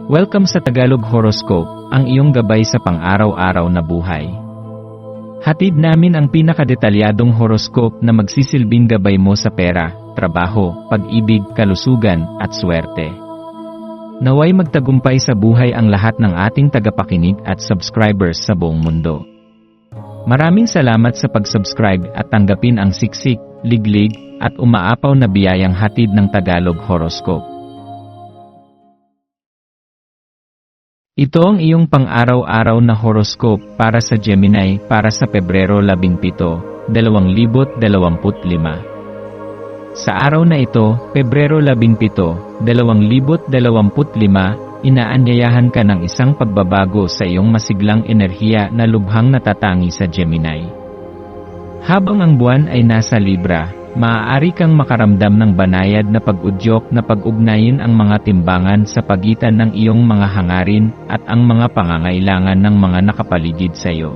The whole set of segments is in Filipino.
Welcome sa Tagalog Horoscope, ang iyong gabay sa pang-araw-araw na buhay. Hatid namin ang pinakadetalyadong horoscope na magsisilbing gabay mo sa pera, trabaho, pag-ibig, kalusugan, at swerte. Naway magtagumpay sa buhay ang lahat ng ating tagapakinig at subscribers sa buong mundo. Maraming salamat sa pag-subscribe at tanggapin ang siksik, liglig, at umaapaw na biyayang hatid ng Tagalog Horoscope. Ito ang iyong pang-araw-araw na horoscope para sa Gemini para sa Pebrero 17, 2025. Sa araw na ito, Pebrero 17, 2025, inaanyayahan ka ng isang pagbabago sa iyong masiglang enerhiya na lubhang natatangi sa Gemini. Habang ang buwan ay nasa Libra, maaari kang makaramdam ng banayad na pag-udyok na pag-ugnayin ang mga timbangan sa pagitan ng iyong mga hangarin at ang mga pangangailangan ng mga nakapaligid sa iyo.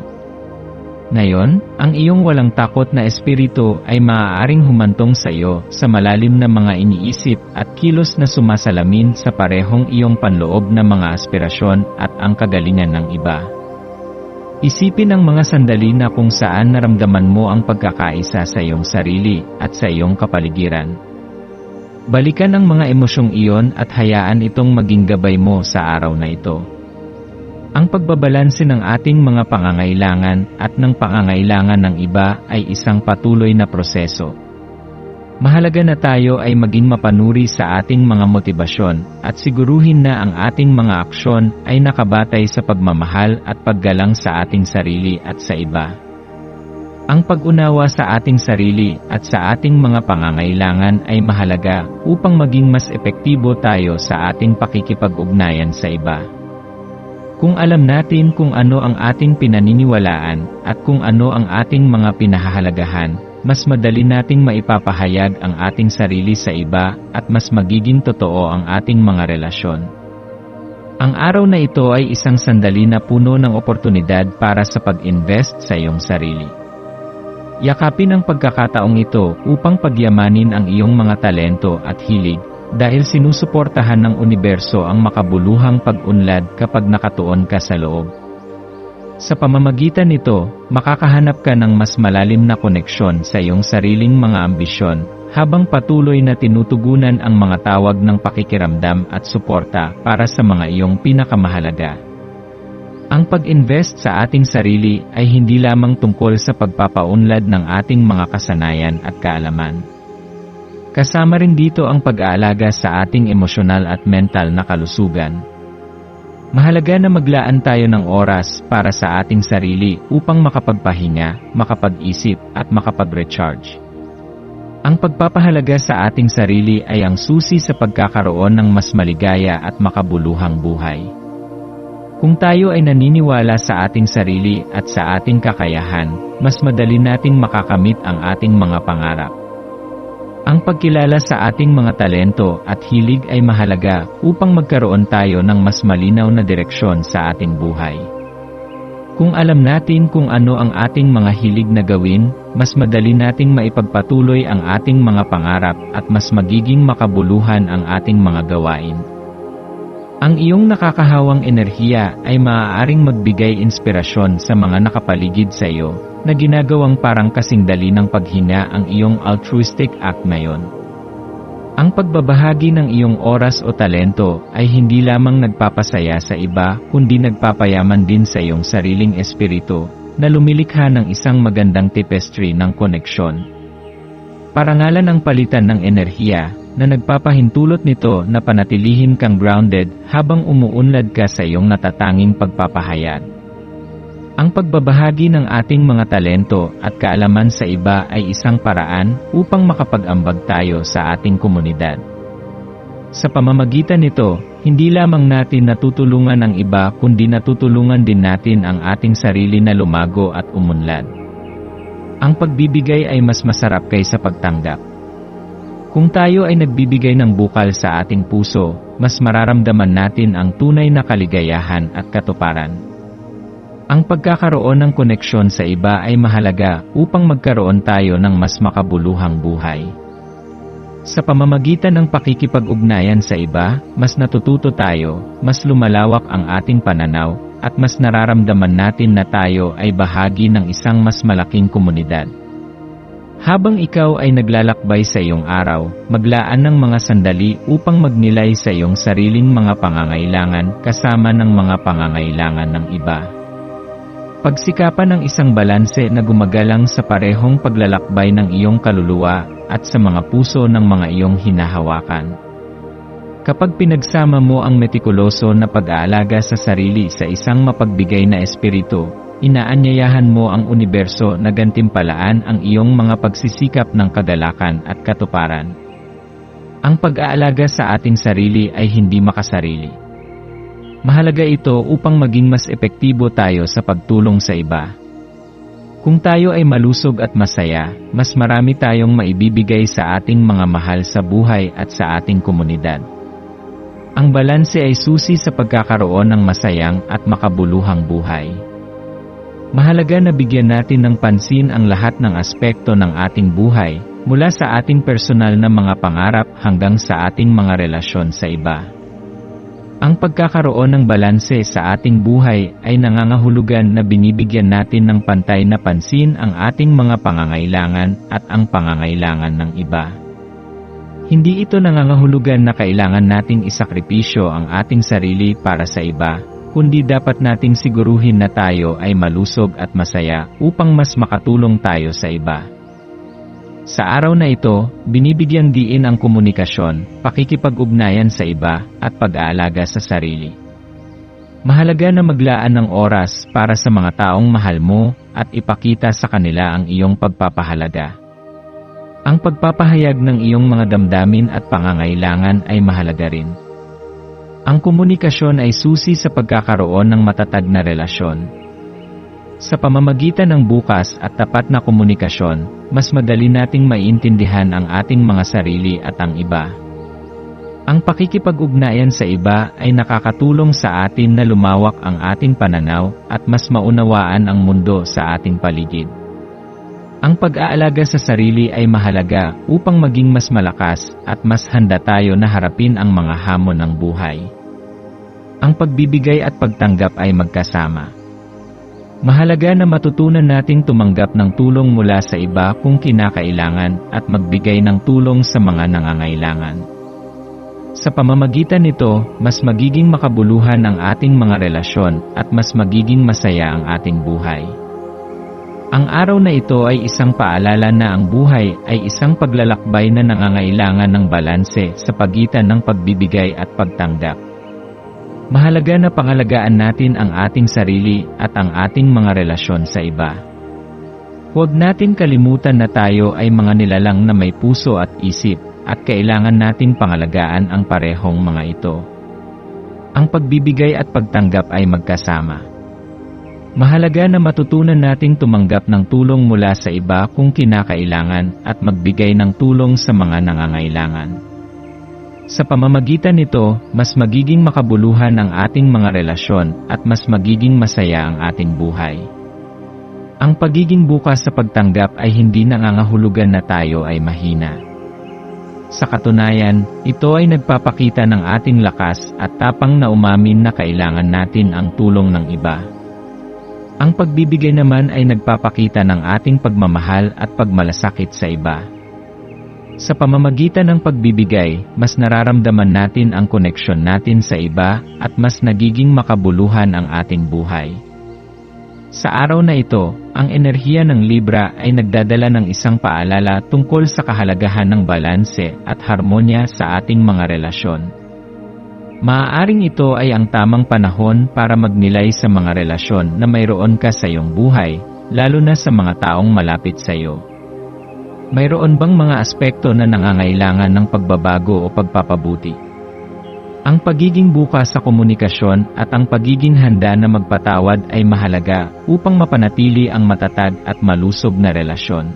Ngayon, ang iyong walang takot na espiritu ay maaaring humantong sa iyo sa malalim na mga iniisip at kilos na sumasalamin sa parehong iyong panloob na mga aspirasyon at ang kagalingan ng iba. Isipin ang mga sandali na kung saan naramdaman mo ang pagkakaisa sa iyong sarili at sa iyong kapaligiran. Balikan ang mga emosyong iyon at hayaan itong maging gabay mo sa araw na ito. Ang pagbabalanse ng ating mga pangangailangan at ng pangangailangan ng iba ay isang patuloy na proseso. Mahalaga na tayo ay maging mapanuri sa ating mga motibasyon at siguruhin na ang ating mga aksyon ay nakabatay sa pagmamahal at paggalang sa ating sarili at sa iba. Ang pag-unawa sa ating sarili at sa ating mga pangangailangan ay mahalaga upang maging mas epektibo tayo sa ating pakikipag-ugnayan sa iba. Kung alam natin kung ano ang ating pinaniniwalaan at kung ano ang ating mga pinahahalagahan, mas madali nating maipapahayag ang ating sarili sa iba at mas magiging totoo ang ating mga relasyon. Ang araw na ito ay isang sandali na puno ng oportunidad para sa pag-invest sa iyong sarili. Yakapin ang pagkakataong ito upang pagyamanin ang iyong mga talento at hilig dahil sinusuportahan ng universo ang makabuluhang pag-unlad kapag nakatuon ka sa loob. Sa pamamagitan nito, makakahanap ka ng mas malalim na koneksyon sa iyong sariling mga ambisyon, habang patuloy na tinutugunan ang mga tawag ng pakikiramdam at suporta para sa mga iyong pinakamahalaga. Ang pag-invest sa ating sarili ay hindi lamang tungkol sa pagpapaunlad ng ating mga kasanayan at kaalaman. Kasama rin dito ang pag-aalaga sa ating emosyonal at mental na kalusugan. Mahalaga na maglaan tayo ng oras para sa ating sarili upang makapagpahinga, makapag-isip at makapag-recharge. Ang pagpapahalaga sa ating sarili ay ang susi sa pagkakaroon ng mas maligaya at makabuluhang buhay. Kung tayo ay naniniwala sa ating sarili at sa ating kakayahan, mas madali nating makakamit ang ating mga pangarap. Ang pagkilala sa ating mga talento at hilig ay mahalaga upang magkaroon tayo ng mas malinaw na direksyon sa ating buhay. Kung alam natin kung ano ang ating mga hilig na gawin, mas madali nating maipagpatuloy ang ating mga pangarap at mas magiging makabuluhan ang ating mga gawain. Ang iyong nakakahawang enerhiya ay maaaring magbigay inspirasyon sa mga nakapaligid sa iyo, na ginagawang parang kasing dali ng paghinga ang iyong altruistic act na yon. Ang pagbabahagi ng iyong oras o talento ay hindi lamang nagpapasaya sa iba kundi nagpapayaman din sa iyong sariling espiritu na lumilikha ng isang magandang tapestry ng koneksyon. Parangalan ang palitan ng enerhiya na nagpapahintulot nito na panatilihin kang grounded habang umuunlad ka sa iyong natatanging pagpapahayag. Ang pagbabahagi ng ating mga talento at kaalaman sa iba ay isang paraan upang makapag-ambag tayo sa ating komunidad. Sa pamamagitan nito, hindi lamang natin natutulungan ang iba kundi natutulungan din natin ang ating sarili na lumago at umunlad. Ang pagbibigay ay mas masarap kaysa pagtanggap. Kung tayo ay nagbibigay ng bukal sa ating puso, mas mararamdaman natin ang tunay na kaligayahan at katuparan. Ang pagkakaroon ng koneksyon sa iba ay mahalaga upang magkaroon tayo ng mas makabuluhang buhay. Sa pamamagitan ng pakikipag-ugnayan sa iba, mas natututo tayo, mas lumalawak ang ating pananaw, at mas nararamdaman natin na tayo ay bahagi ng isang mas malaking komunidad. Habang ikaw ay naglalakbay sa iyong araw, maglaan ng mga sandali upang magnilay sa iyong sariling mga pangangailangan kasama ng mga pangangailangan ng iba. Pagsikapan ng isang balanse na gumagalang sa parehong paglalakbay ng iyong kaluluwa at sa mga puso ng mga iyong hinahawakan. Kapag pinagsama mo ang metikuloso na pag-aalaga sa sarili sa isang mapagbigay na espiritu, inaanyayahan mo ang universo na gantimpalaan ang iyong mga pagsisikap ng kagalakan at katuparan. Ang pag-aalaga sa ating sarili ay hindi makasarili. Mahalaga ito upang maging mas epektibo tayo sa pagtulong sa iba. Kung tayo ay malusog at masaya, mas marami tayong maibibigay sa ating mga mahal sa buhay at sa ating komunidad. Ang balanse ay susi sa pagkakaroon ng masayang at makabuluhang buhay. Mahalaga na bigyan natin ng pansin ang lahat ng aspekto ng ating buhay, mula sa ating personal na mga pangarap hanggang sa ating mga relasyon sa iba. Ang pagkakaroon ng balanse sa ating buhay ay nangangahulugan na binibigyan natin ng pantay na pansin ang ating mga pangangailangan at ang pangangailangan ng iba. Hindi ito nangangahulugan na kailangan nating isakripisyo ang ating sarili para sa iba, kundi dapat nating siguruhin na tayo ay malusog at masaya upang mas makatulong tayo sa iba. Sa araw na ito, binibigyang diin ang komunikasyon, pakikipag-ugnayan sa iba, at pag-aalaga sa sarili. Mahalaga na maglaan ng oras para sa mga taong mahal mo at ipakita sa kanila ang iyong pagpapahalaga. Ang pagpapahayag ng iyong mga damdamin at pangangailangan ay mahalaga rin. Ang komunikasyon ay susi sa pagkakaroon ng matatag na relasyon. Sa pamamagitan ng bukas at tapat na komunikasyon, mas madali nating maiintindihan ang ating mga sarili at ang iba. Ang pakikipag-ugnayan sa iba ay nakakatulong sa atin na lumawak ang ating pananaw at mas maunawaan ang mundo sa ating paligid. Ang pag-aalaga sa sarili ay mahalaga upang maging mas malakas at mas handa tayo na harapin ang mga hamon ng buhay. Ang pagbibigay at pagtanggap ay magkasama. Mahalaga na matutunan nating tumanggap ng tulong mula sa iba kung kinakailangan at magbigay ng tulong sa mga nangangailangan. Sa pamamagitan nito, mas magiging makabuluhan ang ating mga relasyon at mas magiging masaya ang ating buhay. Ang araw na ito ay isang paalala na ang buhay ay isang paglalakbay na nangangailangan ng balanse sa pagitan ng pagbibigay at pagtanggap. Mahalaga na pangalagaan natin ang ating sarili at ang ating mga relasyon sa iba. Huwag natin kalimutan na tayo ay mga nilalang na may puso at isip, at kailangan nating pangalagaan ang parehong mga ito. Ang pagbibigay at pagtanggap ay magkasama. Mahalaga na matutunan nating tumanggap ng tulong mula sa iba kung kinakailangan at magbigay ng tulong sa mga nangangailangan. Sa pamamagitan nito, mas magiging makabuluhan ang ating mga relasyon at mas magiging masaya ang ating buhay. Ang pagiging bukas sa pagtanggap ay hindi nangangahulugan na tayo ay mahina. Sa katunayan, ito ay nagpapakita ng ating lakas at tapang na umamin na kailangan natin ang tulong ng iba. Ang pagbibigay naman ay nagpapakita ng ating pagmamahal at pagmalasakit sa iba. Sa pamamagitan ng pagbibigay, mas nararamdaman natin ang koneksyon natin sa iba at mas nagiging makabuluhan ang ating buhay. Sa araw na ito, ang enerhiya ng Libra ay nagdadala ng isang paalala tungkol sa kahalagahan ng balanse at harmonya sa ating mga relasyon. Maaaring ito ay ang tamang panahon para magnilay sa mga relasyon na mayroon ka sa iyong buhay, lalo na sa mga taong malapit sa iyo. Mayroon bang mga aspekto na nangangailangan ng pagbabago o pagpapabuti? Ang pagiging bukas sa komunikasyon at ang pagiging handa na magpatawad ay mahalaga upang mapanatili ang matatag at malusog na relasyon.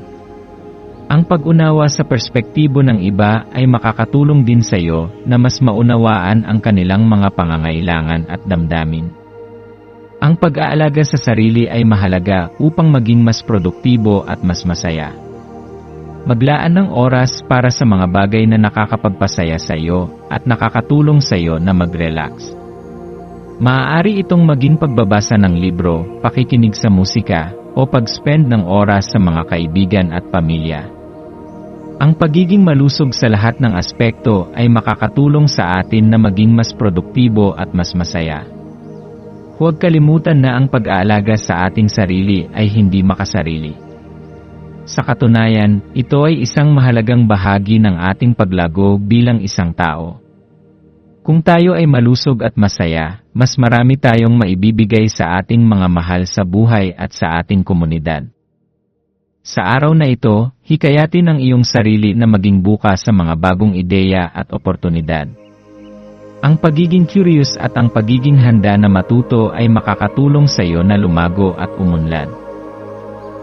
Ang pag-unawa sa perspektibo ng iba ay makakatulong din sa iyo na mas maunawaan ang kanilang mga pangangailangan at damdamin. Ang pag-aalaga sa sarili ay mahalaga upang maging mas produktibo at mas masaya. Maglaan ng oras para sa mga bagay na nakakapagpasaya sa iyo at nakakatulong sa iyo na mag-relax. Maaari itong maging pagbabasa ng libro, pakikinig sa musika, o pag-spend ng oras sa mga kaibigan at pamilya. Ang pagiging malusog sa lahat ng aspekto ay makakatulong sa atin na maging mas produktibo at mas masaya. Huwag kalimutan na ang pag-aalaga sa ating sarili ay hindi makasarili. Sa katunayan, ito ay isang mahalagang bahagi ng ating paglago bilang isang tao. Kung tayo ay malusog at masaya, mas marami tayong maibibigay sa ating mga mahal sa buhay at sa ating komunidad. Sa araw na ito, hikayatin ang iyong sarili na maging bukas sa mga bagong ideya at oportunidad. Ang pagiging curious at ang pagiging handa na matuto ay makakatulong sa iyo na lumago at umunlad.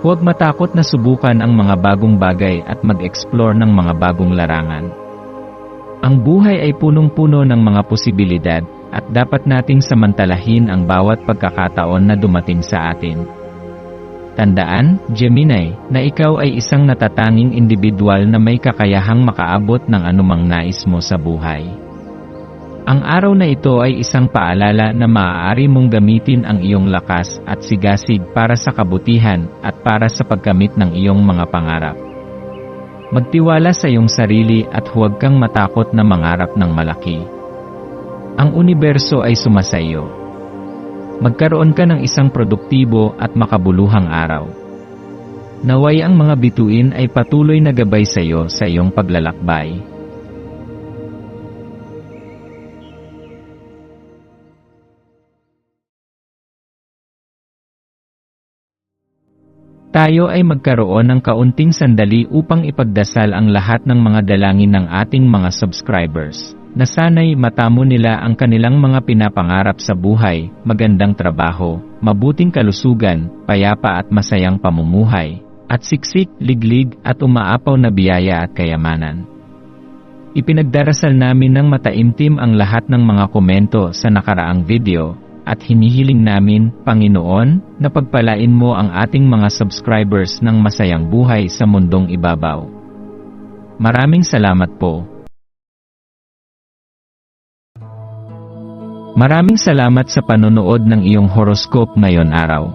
Huwag matakot na subukan ang mga bagong bagay at mag-explore ng mga bagong larangan. Ang buhay ay punong-puno ng mga posibilidad at dapat nating samantalahin ang bawat pagkakataon na dumating sa atin. Tandaan, Gemini, na ikaw ay isang natatanging individual na may kakayahang makaabot ng anumang nais mo sa buhay. Ang araw na ito ay isang paalala na maaari mong gamitin ang iyong lakas at sigasig para sa kabutihan at para sa pagkamit ng iyong mga pangarap. Magtiwala sa iyong sarili at huwag kang matakot na mangarap ng malaki. Ang universo ay sumasayo. Magkaroon ka ng isang produktibo at makabuluhang araw. Naway ang mga bituin ay patuloy na gabay sa iyo sa iyong paglalakbay. Tayo ay magkaroon ng kaunting sandali upang ipagdasal ang lahat ng mga dalangin ng ating mga subscribers, na sana'y matamo nila ang kanilang mga pinapangarap sa buhay, magandang trabaho, mabuting kalusugan, payapa at masayang pamumuhay, at siksik, liglig at umaapaw na biyaya at kayamanan. Ipinagdarasal namin ng mataimtim ang lahat ng mga komento sa nakaraang video, at hinihiling namin, Panginoon, na pagpalain mo ang ating mga subscribers ng masayang buhay sa mundong ibabaw. Maraming salamat po. Maraming salamat sa panonood ng iyong horoscope ngayon araw.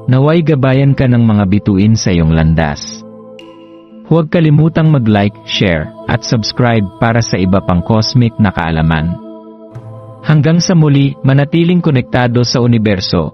Naway gabayan ka ng mga bituin sa iyong landas. Huwag kalimutang mag-like, share, at subscribe para sa iba pang cosmic na kaalaman. Hanggang sa muli, manatiling konektado sa universo